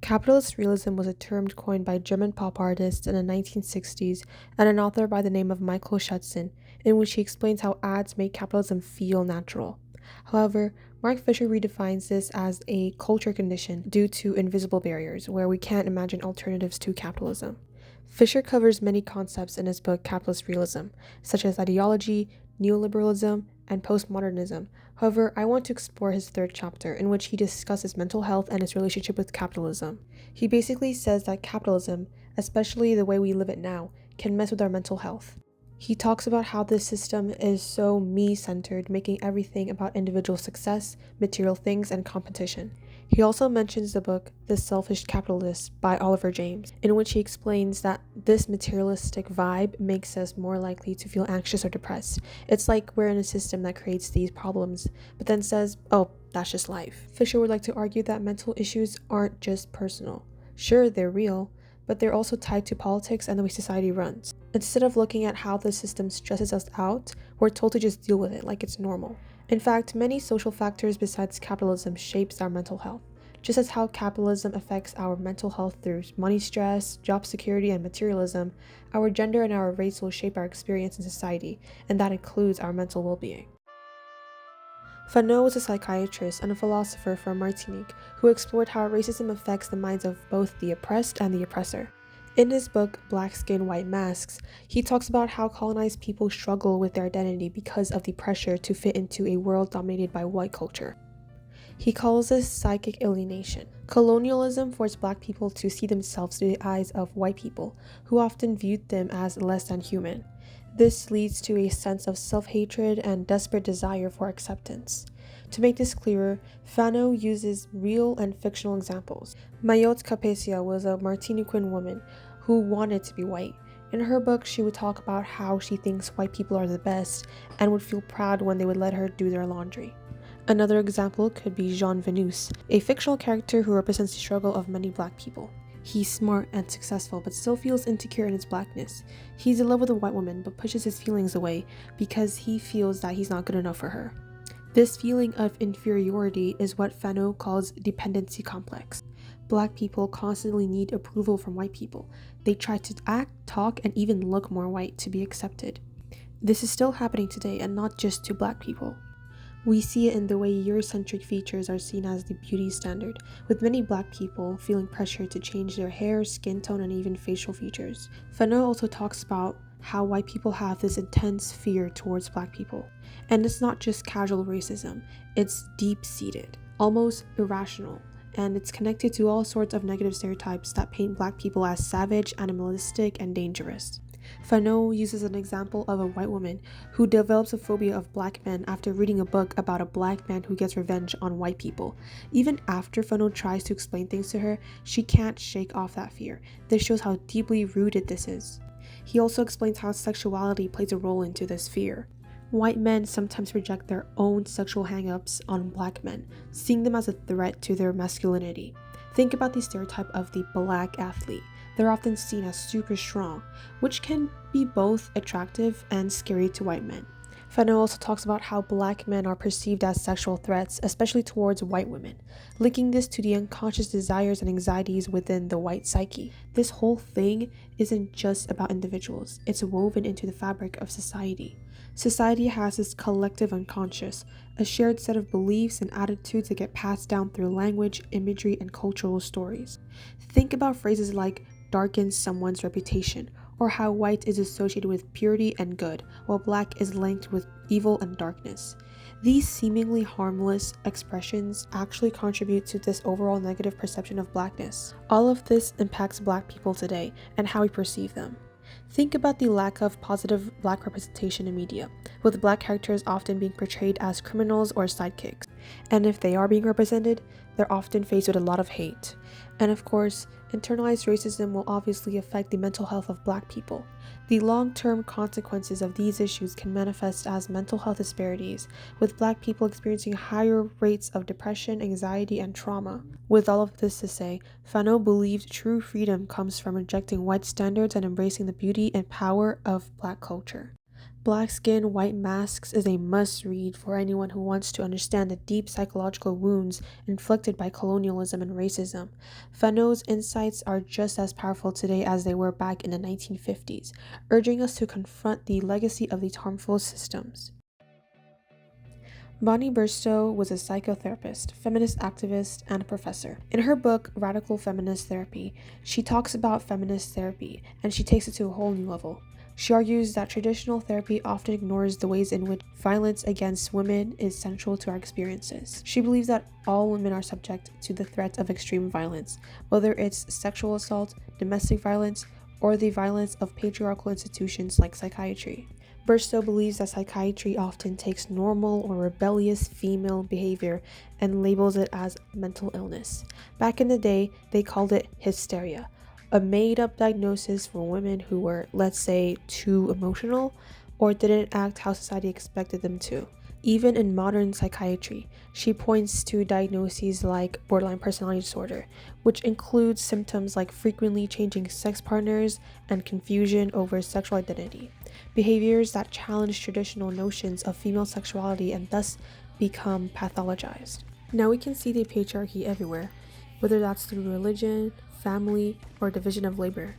Capitalist realism was a term coined by German pop artists in the 1960s and an author by the name of Michael Schutzen, in which he explains how ads make capitalism feel natural. However, Mark Fisher redefines this as a culture condition due to invisible barriers, where we can't imagine alternatives to capitalism. Fisher covers many concepts in his book Capitalist Realism, such as ideology, neoliberalism, and postmodernism. However, I want to explore his third chapter, in which he discusses mental health and its relationship with capitalism. He basically says that capitalism, especially the way we live it now, can mess with our mental health. He talks about how this system is so me-centered, making everything about individual success, material things, and competition. He also mentions the book The Selfish Capitalist by Oliver James, in which he explains that this materialistic vibe makes us more likely to feel anxious or depressed. It's like we're in a system that creates these problems, but then says, oh, that's just life. Fisher would like to argue that mental issues aren't just personal. Sure, they're real, but they're also tied to politics and the way society runs. Instead of looking at how the system stresses us out, we're told to just deal with it like it's normal. In fact, many social factors besides capitalism shapes our mental health. Just as how capitalism affects our mental health through money stress, job security, and materialism, our gender and our race will shape our experience in society, and that includes our mental well-being. Fanon was a psychiatrist and a philosopher from Martinique who explored how racism affects the minds of both the oppressed and the oppressor. In his book, Black Skin, White Masks, he talks about how colonized people struggle with their identity because of the pressure to fit into a world dominated by white culture. He calls this psychic alienation. Colonialism forced Black people to see themselves through the eyes of white people, who often viewed them as less than human. This leads to a sense of self-hatred and desperate desire for acceptance. To make this clearer, Fanon uses real and fictional examples. Mayotte Capecia was a Martiniquan woman who wanted to be white. In her book, she would talk about how she thinks white people are the best and would feel proud when they would let her do their laundry. Another example could be Jean Venus, a fictional character who represents the struggle of many Black people. He's smart and successful, but still feels insecure in his Blackness. He's in love with a white woman, but pushes his feelings away because he feels that he's not good enough for her. This feeling of inferiority is what Fanon calls dependency complex. Black people constantly need approval from white people. They try to act, talk, and even look more white to be accepted. This is still happening today, and not just to Black people. We see it in the way Eurocentric features are seen as the beauty standard, with many Black people feeling pressure to change their hair, skin tone, and even facial features. Fanon also talks about how white people have this intense fear towards Black people. And it's not just casual racism, it's deep-seated, almost irrational, and it's connected to all sorts of negative stereotypes that paint Black people as savage, animalistic, and dangerous. Fanon uses an example of a white woman who develops a phobia of Black men after reading a book about a Black man who gets revenge on white people. Even after Fanon tries to explain things to her, she can't shake off that fear. This shows how deeply rooted this is. He also explains how sexuality plays a role into this fear. White men sometimes project their own sexual hang-ups on Black men, seeing them as a threat to their masculinity. Think about the stereotype of the Black athlete. They're often seen as super strong, which can be both attractive and scary to white men. Fanon also talks about how Black men are perceived as sexual threats, especially towards white women, linking this to the unconscious desires and anxieties within the white psyche. This whole thing isn't just about individuals, it's woven into the fabric of society. Society has this collective unconscious, a shared set of beliefs and attitudes that get passed down through language, imagery, and cultural stories. Think about phrases like darkens someone's reputation, or how white is associated with purity and good, while Black is linked with evil and darkness. These seemingly harmless expressions actually contribute to this overall negative perception of Blackness. All of this impacts Black people today and how we perceive them. Think about the lack of positive Black representation in media, with Black characters often being portrayed as criminals or sidekicks. And if they are being represented, they're often faced with a lot of hate. And of course, internalized racism will obviously affect the mental health of Black people. The long-term consequences of these issues can manifest as mental health disparities, with Black people experiencing higher rates of depression, anxiety, and trauma. With all of this to say, Fanon believed true freedom comes from rejecting white standards and embracing the beauty and power of Black culture. Black Skin, White Masks is a must-read for anyone who wants to understand the deep psychological wounds inflicted by colonialism and racism. Fanon insights are just as powerful today as they were back in the 1950s, urging us to confront the legacy of these harmful systems. Bonnie Bristow was a psychotherapist, feminist activist, and a professor. In her book, Radical Feminist Therapy, she talks about feminist therapy, and she takes it to a whole new level. She argues that traditional therapy often ignores the ways in which violence against women is central to our experiences. She believes that all women are subject to the threat of extreme violence, whether it's sexual assault, domestic violence, or the violence of patriarchal institutions like psychiatry. Bristow believes that psychiatry often takes normal or rebellious female behavior and labels it as mental illness. Back in the day, they called it hysteria, a made-up diagnosis for women who were, let's say, too emotional or didn't act how society expected them to. Even in modern psychiatry, she points to diagnoses like borderline personality disorder, which includes symptoms like frequently changing sex partners and confusion over sexual identity, behaviors that challenge traditional notions of female sexuality and thus become pathologized. Now we can see the patriarchy everywhere, whether that's through religion, family, or division of labor.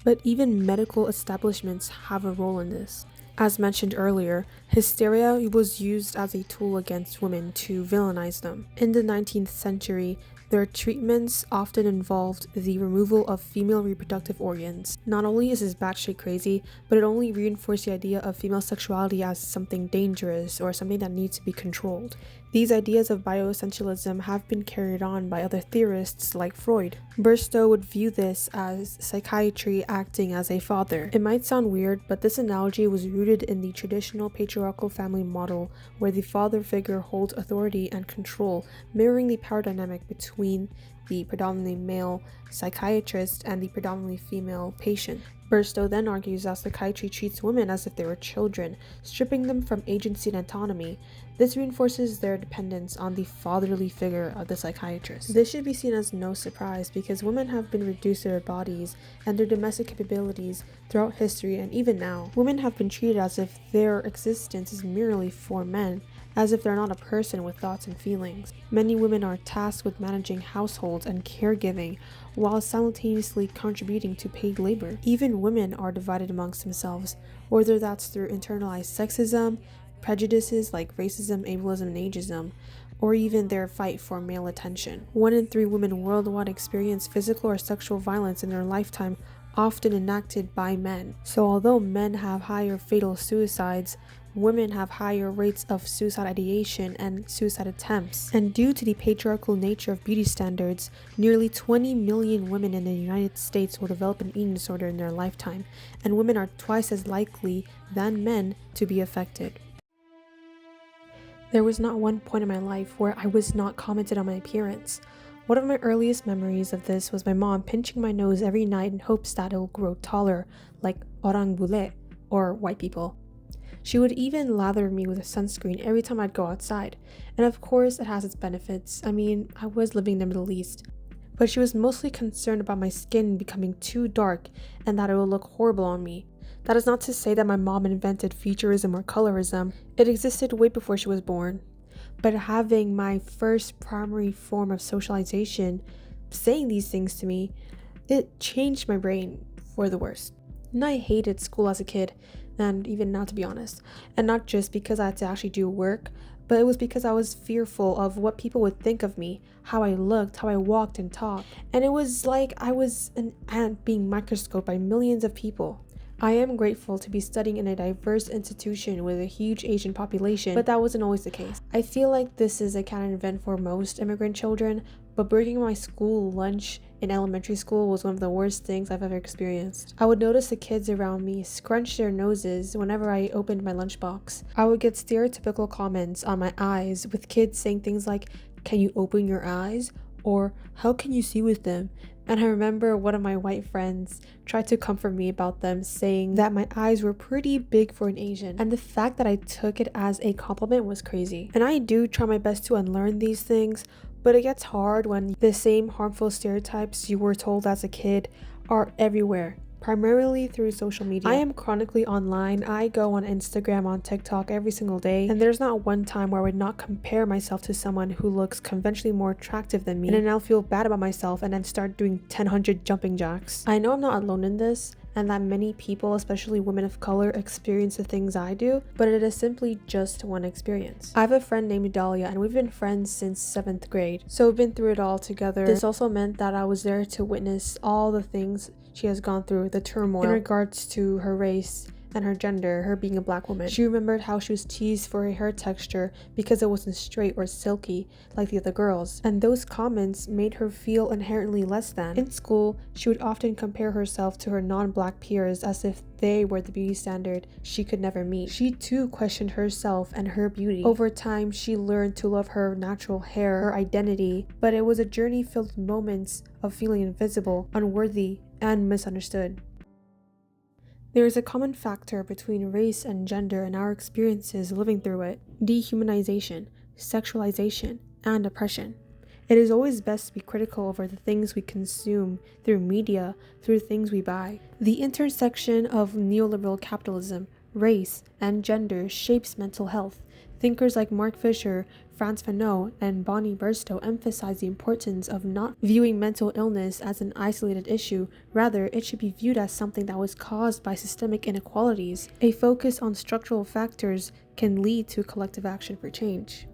But even medical establishments have a role in this. As mentioned earlier, hysteria was used as a tool against women to villainize them. In the 19th century, their treatments often involved the removal of female reproductive organs. Not only is this batshit crazy, but it only reinforced the idea of female sexuality as something dangerous or something that needs to be controlled. These ideas of bioessentialism have been carried on by other theorists like Freud. Bristow would view this as psychiatry acting as a father. It might sound weird, but this analogy was rooted in the traditional patriarchal family model where the father figure holds authority and control, mirroring the power dynamic between the predominantly male psychiatrist and the predominantly female patient. Bristow then argues that psychiatry treats women as if they were children, stripping them from agency and autonomy. This reinforces their dependence on the fatherly figure of the psychiatrist. This should be seen as no surprise because women have been reduced to their bodies and their domestic capabilities throughout history, and even now. Women have been treated as if their existence is merely for men, as if they're not a person with thoughts and feelings. Many women are tasked with managing households and caregiving while simultaneously contributing to paid labor. Even women are divided amongst themselves, whether that's through internalized sexism, prejudices like racism, ableism, and ageism, or even their fight for male attention. 1 in 3 women worldwide experience physical or sexual violence in their lifetime, often enacted by men. So although men have higher fatal suicides, women have higher rates of suicide ideation and suicide attempts. And due to the patriarchal nature of beauty standards, nearly 20 million women in the United States will develop an eating disorder in their lifetime, and women are twice as likely than men to be affected. There was not one point in my life where I was not commented on my appearance. One of my earliest memories of this was my mom pinching my nose every night in hopes that it will grow taller, like orang bule, or white people. She would even lather me with a sunscreen every time I'd go outside, and of course it has its benefits. I mean, I was living in the Middle East. But she was mostly concerned about my skin becoming too dark and that it would look horrible on me. That is not to say that my mom invented futurism or colorism. It existed way before she was born. But having my first primary form of socialization saying these things to me, it changed my brain for the worse. And I hated school as a kid, and even now, to be honest. And not just because I had to actually do work, but it was because I was fearful of what people would think of me, how I looked, how I walked and talked. And it was like I was an ant being microscoped by millions of people. I am grateful to be studying in a diverse institution with a huge Asian population, but that wasn't always the case. I feel like this is a canon event for most immigrant children, but bringing my school lunch in elementary school was one of the worst things I've ever experienced. I would notice the kids around me scrunch their noses whenever I opened my lunchbox. I would get stereotypical comments on my eyes, with kids saying things like, "Can you open your eyes?" or "How can you see with them?" And I remember one of my white friends tried to comfort me about them, saying that my eyes were pretty big for an Asian. And the fact that I took it as a compliment was crazy. And I do try my best to unlearn these things, but it gets hard when the same harmful stereotypes you were told as a kid are everywhere. primarily through social media. I am chronically online. I go on Instagram, on TikTok every single day, and there's not one time where I would not compare myself to someone who looks conventionally more attractive than me, and then I'll feel bad about myself and then start doing 10 jumping jacks. I know I'm not alone in this, and that many people, especially women of color, experience the things I do, but it is simply just one experience. I have a friend named Dahlia, and we've been friends since 7th grade, so we've been through it all together. This also meant that I was there to witness all the things she has gone through, the turmoil in regards to her race and her gender, her being a black woman. She remembered how she was teased for her hair texture because it wasn't straight or silky like the other girls, and those comments made her feel inherently less than. In school, she would often compare herself to her non-black peers as if they were the beauty standard she could never meet. She too questioned herself and her beauty. Over time, she learned to love her natural hair, her identity, but it was a journey filled with moments of feeling invisible, unworthy, and misunderstood. There is a common factor between race and gender in our experiences living through it: dehumanization, sexualization, and oppression. It is always best to be critical over the things we consume through media, through things we buy. The intersection of neoliberal capitalism, race, and gender shapes mental health. Thinkers like Mark Fisher, Frantz Fanon, and Bonnie Bristow emphasize the importance of not viewing mental illness as an isolated issue. Rather, it should be viewed as something that was caused by systemic inequalities. A focus on structural factors can lead to collective action for change.